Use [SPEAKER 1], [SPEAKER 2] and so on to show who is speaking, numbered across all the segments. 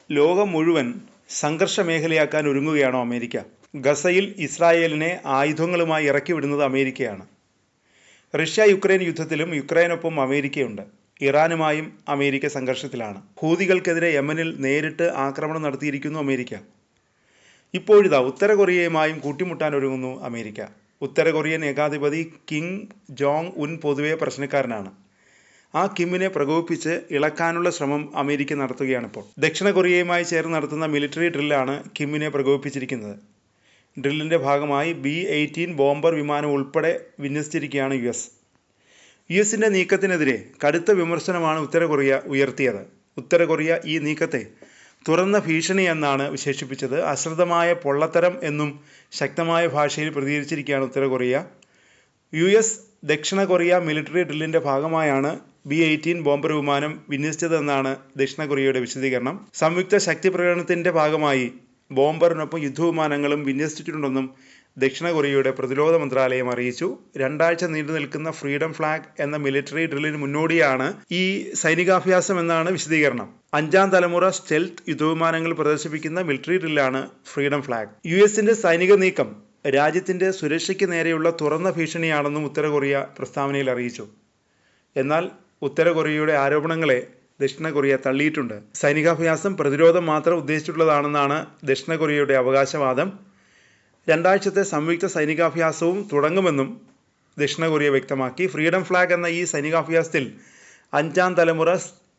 [SPEAKER 1] ലോകം മുഴുവൻ സംഘർഷ മേഖലയാക്കാൻ ഒരുങ്ങുകയാണോ അമേരിക്ക? ഗസയിൽ ഇസ്രായേലിനെ ആയുധങ്ങളുമായി ഇറക്കിവിടുന്നത് അമേരിക്കയാണ്. റഷ്യ യുക്രൈൻ യുദ്ധത്തിലും യുക്രൈനൊപ്പം അമേരിക്കയുണ്ട്. ഇറാനുമായും അമേരിക്ക സംഘർഷത്തിലാണ്. ഹൂതികൾക്കെതിരെ യമനിൽ നേരിട്ട് ആക്രമണം നടത്തിയിരിക്കുന്നു അമേരിക്ക. ഇപ്പോഴിതാ ഉത്തര കൊറിയയുമായും കൂട്ടിമുട്ടാൻ ഒരുങ്ങുന്നു അമേരിക്ക. ഉത്തര കൊറിയൻ ഏകാധിപതി കിം ജോങ് ഉൻ പൊതുവെ പ്രശ്നക്കാരനാണ്. ആ കിമ്മിനെ പ്രകോപിപ്പിച്ച് ഇളക്കാനുള്ള ശ്രമം അമേരിക്ക നടത്തുകയാണിപ്പോൾ. ദക്ഷിണ കൊറിയയുമായി ചേർന്ന് നടത്തുന്ന മിലിറ്ററി ഡ്രില്ലാണ് കിമ്മിനെ പ്രകോപിപ്പിച്ചിരിക്കുന്നത്. ഡ്രില്ലിൻ്റെ ഭാഗമായി B-18 ബോംബർ വിമാനം ഉൾപ്പെടെ വിന്യസിച്ചിരിക്കുകയാണ് US-ൻ്റെ നീക്കത്തിനെതിരെ കടുത്ത വിമർശനമാണ് ഉത്തര കൊറിയ ഉയർത്തിയത്. ഉത്തര കൊറിയ ഈ നീക്കത്തെ തുറന്ന ഭീഷണി എന്നാണ് വിശേഷിപ്പിച്ചത്. അശ്രദ്ധമായ പൊള്ളത്തരം എന്നും ശക്തമായ ഭാഷയിൽ പ്രതികരിച്ചിരിക്കുകയാണ് ഉത്തര കൊറിയ. US ദക്ഷിണ കൊറിയ മിലിറ്ററി ഡ്രില്ലിൻ്റെ ഭാഗമായാണ് B-18 ബോംബർ വിമാനം വിന്യസിച്ചതെന്നാണ് ദക്ഷിണ കൊറിയയുടെ വിശദീകരണം. സംയുക്ത ശക്തി പ്രകടനത്തിൻ്റെ ഭാഗമായി ബോംബറിനൊപ്പം യുദ്ധവിമാനങ്ങളും വിന്യസിച്ചിട്ടുണ്ടെന്നും ദക്ഷിണ കൊറിയയുടെ പ്രതിരോധ മന്ത്രാലയം അറിയിച്ചു. 2 ആഴ്ച നീണ്ടു നിൽക്കുന്ന ഫ്രീഡം ഫ്ലാഗ് എന്ന മിലിറ്ററി ഡ്രില്ലിന് മുന്നോടിയാണ് ഈ സൈനികാഭ്യാസം എന്നാണ് വിശദീകരണം. 5ാം തലമുറ സ്റ്റെൽത്ത് യുദ്ധവിമാനങ്ങൾ പ്രദർശിപ്പിക്കുന്ന മിലിറ്ററി ഡ്രില്ലാണ് ഫ്രീഡം ഫ്ലാഗ്. US-ന്റെ സൈനിക നീക്കം രാജ്യത്തിൻ്റെ സുരക്ഷയ്ക്ക് നേരെയുള്ള തുറന്ന ഭീഷണിയാണെന്നും ഉത്തര കൊറിയ പ്രസ്താവനയിൽ അറിയിച്ചു. എന്നാൽ ഉത്തര കൊറിയയുടെ ആരോപണങ്ങളെ ദക്ഷിണ കൊറിയ തള്ളിയിട്ടുണ്ട്. സൈനികാഭ്യാസം പ്രതിരോധം മാത്രം ഉദ്ദേശിച്ചിട്ടുള്ളതാണെന്നാണ് ദക്ഷിണ കൊറിയയുടെ അവകാശവാദം. 2 ആഴ്ചത്തെ സംയുക്ത സൈനികാഭ്യാസവും തുടങ്ങുമെന്നും ദക്ഷിണ കൊറിയ വ്യക്തമാക്കി. ഫ്രീഡം ഫ്ലാഗ് എന്ന ഈ സൈനികാഭ്യാസത്തിൽ 5ാം തലമുറ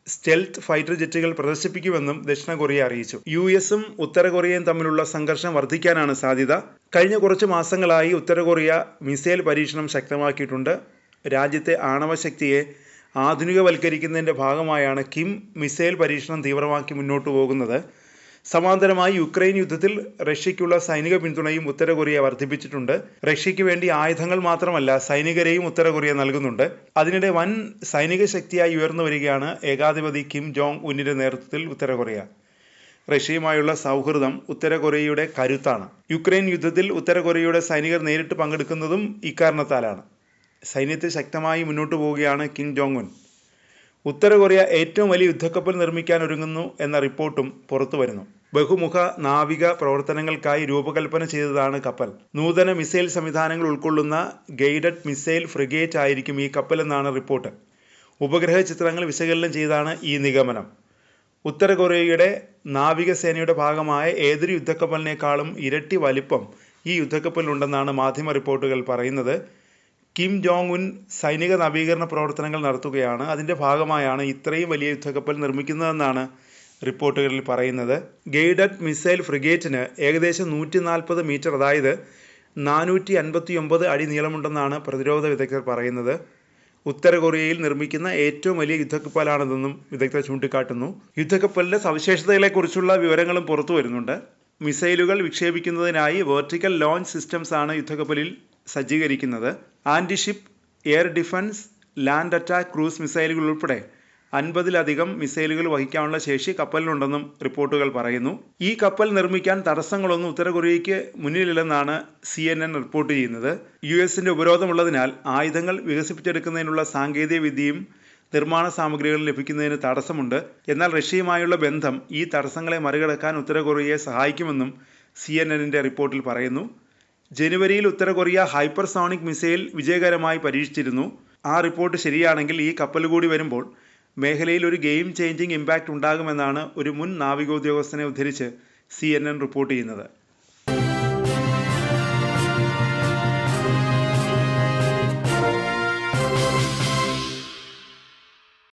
[SPEAKER 1] സ്റ്റെൽത്ത് ഫൈറ്റർ ജെറ്റുകൾ പ്രദർശിപ്പിക്കുമെന്നും ദക്ഷിണ കൊറിയ അറിയിച്ചു. US-ഉം ഉത്തര കൊറിയയും തമ്മിലുള്ള സംഘർഷം വർദ്ധിക്കാനാണ് സാധ്യത. കഴിഞ്ഞ കുറച്ച് മാസങ്ങളായി ഉത്തര കൊറിയ മിസൈൽ പരീക്ഷണം ശക്തമാക്കിയിട്ടുണ്ട്. രാജ്യത്തെ ആണവശക്തിയെ ആധുനികവൽക്കരിക്കുന്നതിൻ്റെ ഭാഗമായാണ് കിം മിസൈൽ പരീക്ഷണം തീവ്രമാക്കി മുന്നോട്ട് പോകുന്നത്. സമാന്തരമായി യുക്രൈൻ യുദ്ധത്തിൽ റഷ്യയ്ക്കുള്ള സൈനിക പിന്തുണയും ഉത്തര കൊറിയ വർദ്ധിപ്പിച്ചിട്ടുണ്ട്. റഷ്യയ്ക്ക് വേണ്ടി ആയുധങ്ങൾ മാത്രമല്ല സൈനികരെയും ഉത്തര കൊറിയ നൽകുന്നുണ്ട്. അതിനിടെ വൻ സൈനിക ശക്തിയായി ഉയർന്നു വരികയാണ് ഏകാധിപതി കിം ജോങ് ഉന്നിൻ്റെ നേതൃത്വത്തിൽ ഉത്തര കൊറിയ. റഷ്യയുമായുള്ള സൗഹൃദം ഉത്തര കൊറിയയുടെ കരുത്താണ്. യുക്രൈൻ യുദ്ധത്തിൽ ഉത്തര കൊറിയയുടെ സൈനികർ നേരിട്ട് പങ്കെടുക്കുന്നതും ഇക്കാരണത്താലാണ്. സൈന്യത്തിൽ ശക്തമായി മുന്നോട്ട് പോവുകയാണ് കിം ജോങ് ഉൻ. ഉത്തര കൊറിയ ഏറ്റവും വലിയ യുദ്ധക്കപ്പൽ നിർമ്മിക്കാൻ ഒരുങ്ങുന്നു എന്ന റിപ്പോർട്ടും പുറത്തു വരുന്നു. ബഹുമുഖ നാവിക പ്രവർത്തനങ്ങൾക്കായി രൂപകൽപ്പന ചെയ്തതാണ് കപ്പൽ. നൂതന മിസൈൽ സംവിധാനങ്ങൾ ഉൾക്കൊള്ളുന്ന ഗൈഡഡ് മിസൈൽ ഫ്രിഗേറ്റ് ആയിരിക്കും ഈ കപ്പലെന്നാണ് റിപ്പോർട്ട്. ഉപഗ്രഹ ചിത്രങ്ങൾ വിശകലനം ചെയ്താണ് ഈ നിഗമനം. ഉത്തര കൊറിയയുടെ നാവികസേനയുടെ ഭാഗമായ ഏതൊരു യുദ്ധക്കപ്പലിനേക്കാളും ഇരട്ടി വലിപ്പം ഈ യുദ്ധക്കപ്പലിനുണ്ടെന്നാണ് മാധ്യമ റിപ്പോർട്ടുകൾ പറയുന്നത്. കിം ജോങ് ഉൻ സൈനിക നവീകരണ പ്രവർത്തനങ്ങൾ നടത്തുകയാണ്. അതിൻ്റെ ഭാഗമായാണ് ഇത്രയും വലിയ യുദ്ധക്കപ്പൽ നിർമ്മിക്കുന്നതെന്നാണ് റിപ്പോർട്ടുകളിൽ പറയുന്നത്. ഗൈഡഡ് മിസൈൽ ഫ്രിഗേറ്റിന് ഏകദേശം 140 മീറ്റർ, അതായത് 459 അടി നീളമുണ്ടെന്നാണ് പ്രതിരോധ വിദഗ്ധർ പറയുന്നത്. ഉത്തര കൊറിയയിൽ നിർമ്മിക്കുന്ന ഏറ്റവും വലിയ യുദ്ധക്കപ്പലാണിതെന്നും വിദഗ്ധർ ചൂണ്ടിക്കാട്ടുന്നു. യുദ്ധക്കപ്പലിൻ്റെ സവിശേഷതകളെക്കുറിച്ചുള്ള വിവരങ്ങളും പുറത്തു വരുന്നുണ്ട്. മിസൈലുകൾ വിക്ഷേപിക്കുന്നതിനായി വെർട്ടിക്കൽ ലോഞ്ച് സിസ്റ്റംസ് ആണ് യുദ്ധക്കപ്പലിൽ സജ്ജീകരിക്കുന്നത്. Antiship, air defence, land attack cruise മിസൈലുകൾ ഉൾപ്പെടെ 50-ലധികം മിസൈലുകൾ വഹിക്കാനുള്ള ശേഷി കപ്പലിനുണ്ടെന്നും റിപ്പോർട്ടുകൾ പറയുന്നു. ഈ കപ്പൽ നിർമ്മിക്കാൻ തടസ്സങ്ങളൊന്നും ഉത്തര കൊറിയയ്ക്ക് മുന്നിലില്ലെന്നാണ് CNN റിപ്പോർട്ട് ചെയ്യുന്നത്. US-ന്റെ ഉപരോധമുള്ളതിനാൽ ആയുധങ്ങൾ വികസിപ്പിച്ചെടുക്കുന്നതിനുള്ള സാങ്കേതിക വിദ്യയും നിർമ്മാണ സാമഗ്രികളും ലഭിക്കുന്നതിന് തടസ്സമുണ്ട്. എന്നാൽ റഷ്യയുമായുള്ള ബന്ധം ഈ തടസ്സങ്ങളെ മറികടക്കാൻ ഉത്തര കൊറിയയെ സഹായിക്കുമെന്നും CNN-ന്റെ റിപ്പോർട്ടിൽ പറയുന്നു. ജനുവരിയിൽ ഉത്തര കൊറിയ ഹൈപ്പർസോണിക് മിസൈൽ വിജയകരമായി പരീക്ഷിച്ചിരുന്നു. ആ റിപ്പോർട്ട് ശരിയാണെങ്കിൽ ഈ കപ്പൽ കൂടി വരുമ്പോൾ മേഖലയിൽ ഒരു ഗെയിം ചേഞ്ചിങ് ഇമ്പാക്റ്റ് ഉണ്ടാകുമെന്നാണ് ഒരു മുൻ നാവികോദ്യോഗസ്ഥനെ ഉദ്ധരിച്ച് CNN റിപ്പോർട്ട് ചെയ്യുന്നത്.